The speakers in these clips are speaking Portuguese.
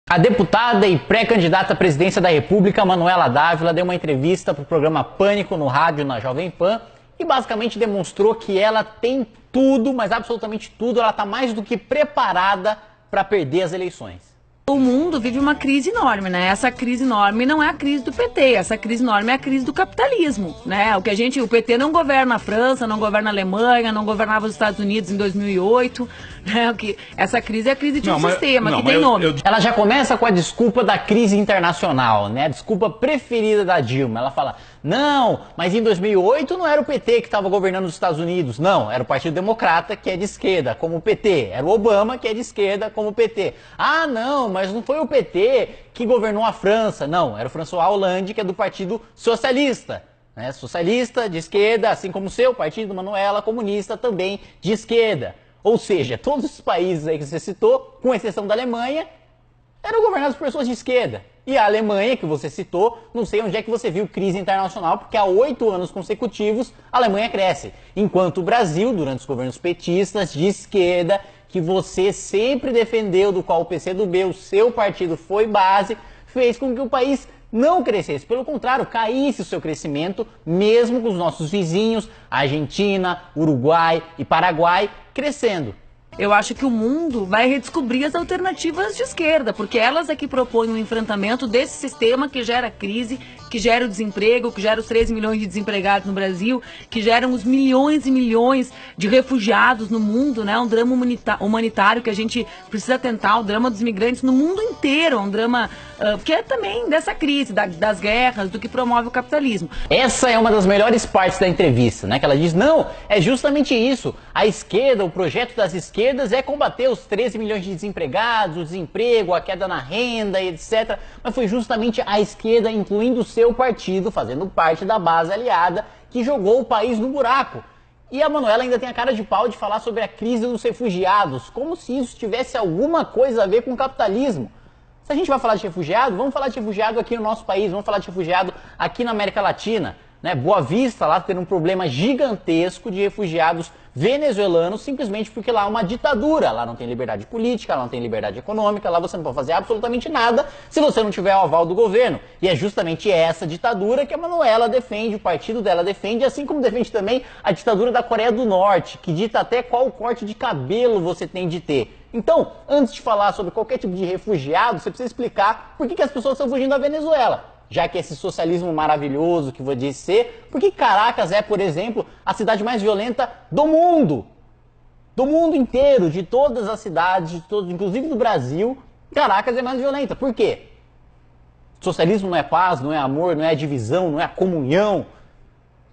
A deputada e pré-candidata à presidência da República, Manuela Dávila, deu uma entrevista para o programa Pânico no rádio na Jovem Pan e basicamente demonstrou que ela tem tudo, mas absolutamente tudo, ela está mais do que preparada para perder as eleições. O mundo vive uma crise enorme, né? Essa crise enorme não é a crise do PT, essa crise enorme é a crise do capitalismo, né? O PT não governa a França, não governa a Alemanha, não governava os Estados Unidos em 2008, né? Essa crise é a crise de um sistema que tem nome. Ela já começa com a desculpa da crise internacional, né? A desculpa preferida da Dilma. Ela fala, não, mas em 2008 não era o PT que estava governando os Estados Unidos, não, era o Partido Democrata, que é de esquerda, como o PT, era o Obama, que é de esquerda, como o PT. Ah, não, mas não foi o PT que governou a França, não, era o François Hollande, que é do Partido Socialista, né? Socialista, de esquerda, assim como o seu partido, Manuela, comunista, também de esquerda. Ou seja, todos os países aí que você citou, com exceção da Alemanha, eram governados por pessoas de esquerda. E a Alemanha, que você citou, não sei onde é que você viu crise internacional, porque há 8 anos consecutivos a Alemanha cresce. Enquanto o Brasil, durante os governos petistas, de esquerda, que você sempre defendeu, do qual o PCdoB, o seu partido, foi base, fez com que o país não crescesse. Pelo contrário, caísse o seu crescimento, mesmo com os nossos vizinhos, Argentina, Uruguai e Paraguai, crescendo. Eu acho que o mundo vai redescobrir as alternativas de esquerda, porque elas é que propõem um enfrentamento desse sistema que gera crise, que gera o desemprego, que gera os 13 milhões de desempregados no Brasil, que geram os milhões e milhões de refugiados no mundo, né? Um drama humanitário que a gente precisa atentar, o drama dos migrantes no mundo inteiro, um drama que é também dessa crise, das guerras, do que promove o capitalismo. Essa é uma das melhores partes da entrevista, né? Que ela diz, não, é justamente isso, a esquerda, o projeto das esquerdas é combater os 13 milhões de desempregados, o desemprego, a queda na renda, etc. Mas foi justamente a esquerda, incluindo o seu partido, fazendo parte da base aliada, que jogou o país no buraco. E a Manuela ainda tem a cara de pau de falar sobre a crise dos refugiados, como se isso tivesse alguma coisa a ver com o capitalismo. Se a gente vai falar de refugiado, vamos falar de refugiado aqui no nosso país, vamos falar de refugiado aqui na América Latina. Né? Boa Vista lá tem um problema gigantesco de refugiados venezuelanos, simplesmente porque lá é uma ditadura. Lá não tem liberdade política, lá não tem liberdade econômica, lá você não pode fazer absolutamente nada se você não tiver o aval do governo. E é justamente essa ditadura que a Manuela defende, o partido dela defende, assim como defende também a ditadura da Coreia do Norte, que dita até qual corte de cabelo você tem de ter. Então, antes de falar sobre qualquer tipo de refugiado, você precisa explicar por que as pessoas estão fugindo da Venezuela. Já que esse socialismo maravilhoso que vou dizer, por que Caracas é, por exemplo, a cidade mais violenta do mundo? Do mundo inteiro, de todas as cidades, inclusive do Brasil, Caracas é mais violenta. Por quê? Socialismo não é paz, não é amor, não é divisão, não é comunhão.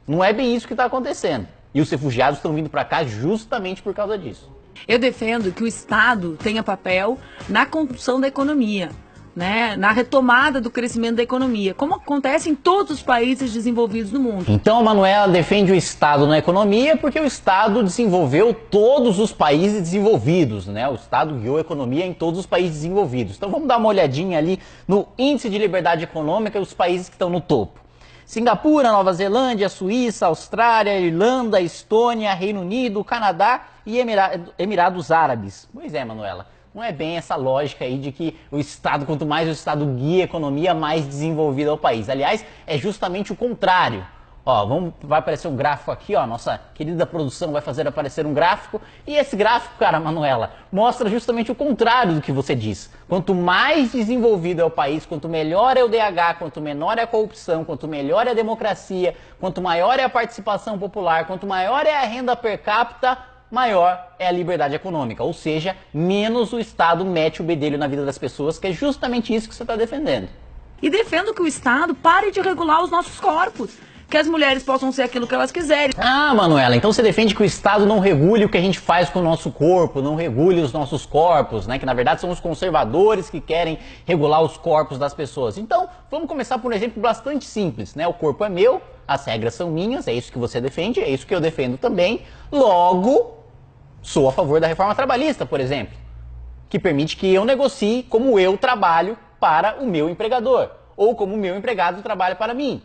Não é bem isso que está acontecendo. E os refugiados estão vindo para cá justamente por causa disso. Eu defendo que o Estado tenha papel na construção da economia, né, na retomada do crescimento da economia, como acontece em todos os países desenvolvidos no mundo. Então a Manuela defende o Estado na economia porque o Estado desenvolveu todos os países desenvolvidos, né? O Estado guiou a economia em todos os países desenvolvidos. Então vamos dar uma olhadinha ali no Índice de Liberdade Econômica e os países que estão no topo. Singapura, Nova Zelândia, Suíça, Austrália, Irlanda, Estônia, Reino Unido, Canadá e Emirados Árabes. Pois é, Manuela, não é bem essa lógica aí de que o Estado, quanto mais o Estado guia a economia, mais desenvolvido é o país. Aliás, é justamente o contrário. Ó, vai aparecer um gráfico aqui, ó, nossa querida produção vai fazer aparecer um gráfico. E esse gráfico, cara, Manuela, mostra justamente o contrário do que você diz. Quanto mais desenvolvido é o país, quanto melhor é o DH, quanto menor é a corrupção, quanto melhor é a democracia, quanto maior é a participação popular, quanto maior é a renda per capita, maior é a liberdade econômica. Ou seja, menos o Estado mete o bedelho na vida das pessoas, que é justamente isso que você está defendendo. E defendo que o Estado pare de regular os nossos corpos, que as mulheres possam ser aquilo que elas quiserem. Ah, Manuela, então você defende que o Estado não regule o que a gente faz com o nosso corpo, não regule os nossos corpos, né? Que na verdade são os conservadores que querem regular os corpos das pessoas. Então, vamos começar por um exemplo bastante simples, né? O corpo é meu, as regras são minhas, é isso que você defende, é isso que eu defendo também. Logo, sou a favor da reforma trabalhista, por exemplo, que permite que eu negocie como eu trabalho para o meu empregador, ou como o meu empregado trabalha para mim.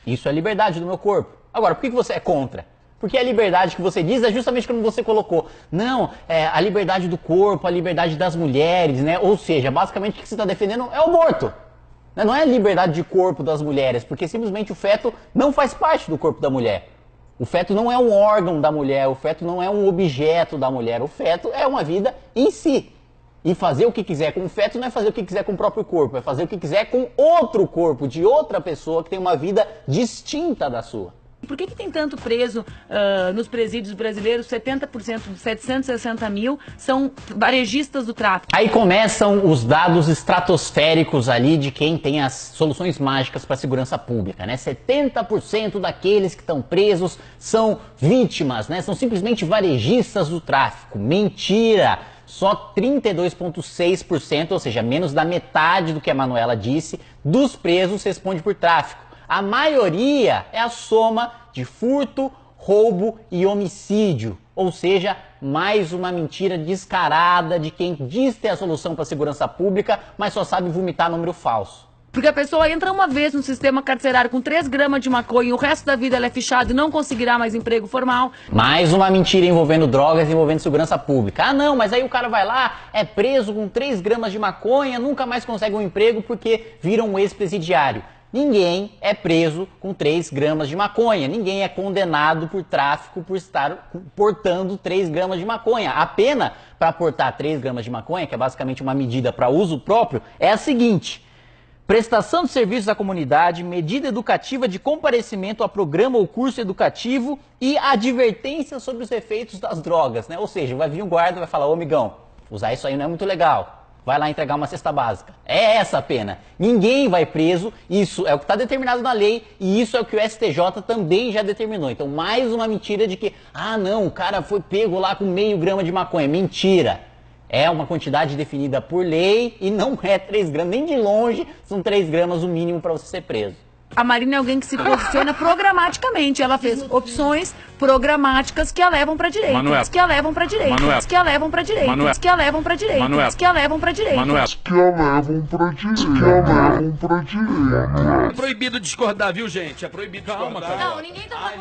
Isso é liberdade do meu corpo. Agora, por que você é contra? Porque a liberdade que você diz é justamente como você colocou. Não, a liberdade do corpo, a liberdade das mulheres, né? Ou seja, basicamente o que você está defendendo é o aborto. Não é a liberdade de corpo das mulheres, porque simplesmente o feto não faz parte do corpo da mulher. O feto não é um órgão da mulher, o feto não é um objeto da mulher, o feto é uma vida em si. E fazer o que quiser com o feto não é fazer o que quiser com o próprio corpo, é fazer o que quiser com outro corpo, de outra pessoa que tem uma vida distinta da sua. Por que tem tanto preso nos presídios brasileiros? 70% dos 760 mil são varejistas do tráfico. Aí começam os dados estratosféricos ali de quem tem as soluções mágicas para a segurança pública, né? 70% daqueles que estão presos são vítimas, né? São simplesmente varejistas do tráfico. Mentira! Só 32,6%, ou seja, menos da metade do que a Manuela disse, dos presos responde por tráfico. A maioria é a soma de furto, roubo e homicídio. Ou seja, mais uma mentira descarada de quem diz ter a solução para a segurança pública, mas só sabe vomitar número falso. Porque a pessoa entra uma vez no sistema carcerário com 3 gramas de maconha e o resto da vida ela é fichada e não conseguirá mais emprego formal. Mais uma mentira envolvendo drogas, envolvendo segurança pública. Ah não, mas aí o cara vai lá, é preso com 3 gramas de maconha, nunca mais consegue um emprego porque vira um ex-presidiário. Ninguém é preso com 3 gramas de maconha. Ninguém é condenado por tráfico por estar portando 3 gramas de maconha. A pena para portar 3 gramas de maconha, que é basicamente uma medida para uso próprio, é a seguinte: prestação de serviços à comunidade, medida educativa de comparecimento a programa ou curso educativo e advertência sobre os efeitos das drogas, né? Ou seja, vai vir um guarda e vai falar: ô amigão, usar isso aí não é muito legal. Vai lá entregar uma cesta básica. É essa a pena. Ninguém vai preso, isso é o que está determinado na lei e isso é o que o STJ também já determinou. Então, mais uma mentira de que, ah não, o cara foi pego lá com meio grama de maconha. Mentira. É uma quantidade definida por lei e não é 3 gramas, nem de longe são 3 gramas o mínimo para você ser preso. A Marina é alguém que se posiciona programaticamente. Ela fez opções programáticas que a levam para direita, que a levam para direita, que a levam para direita, que a levam para direita, que a levam para direita, que a levam para direita. É proibido discordar, viu, gente? É proibido discordar. Não, ninguém tá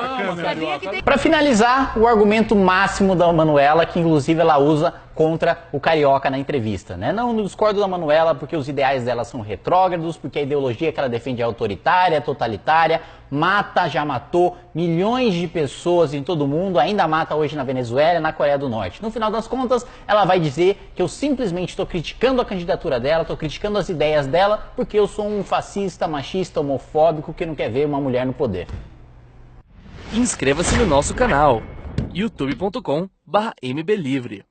concordando. Para finalizar, o argumento máximo da Manuela, que inclusive ela usa contra o Carioca na entrevista, né? Não discordo da Manuela porque os ideais dela são retrógrados, porque a ideologia que ela defende é autoritária, totalitária, mata, já matou milhões de pessoas em todo o mundo, ainda mata hoje na Venezuela e na Coreia do Norte. No final das contas, ela vai dizer que eu simplesmente estou criticando a candidatura dela, estou criticando as ideias dela, porque eu sou um fascista, machista, homofóbico que não quer ver uma mulher no poder. Inscreva-se no nosso canal youtube.com/mblivre.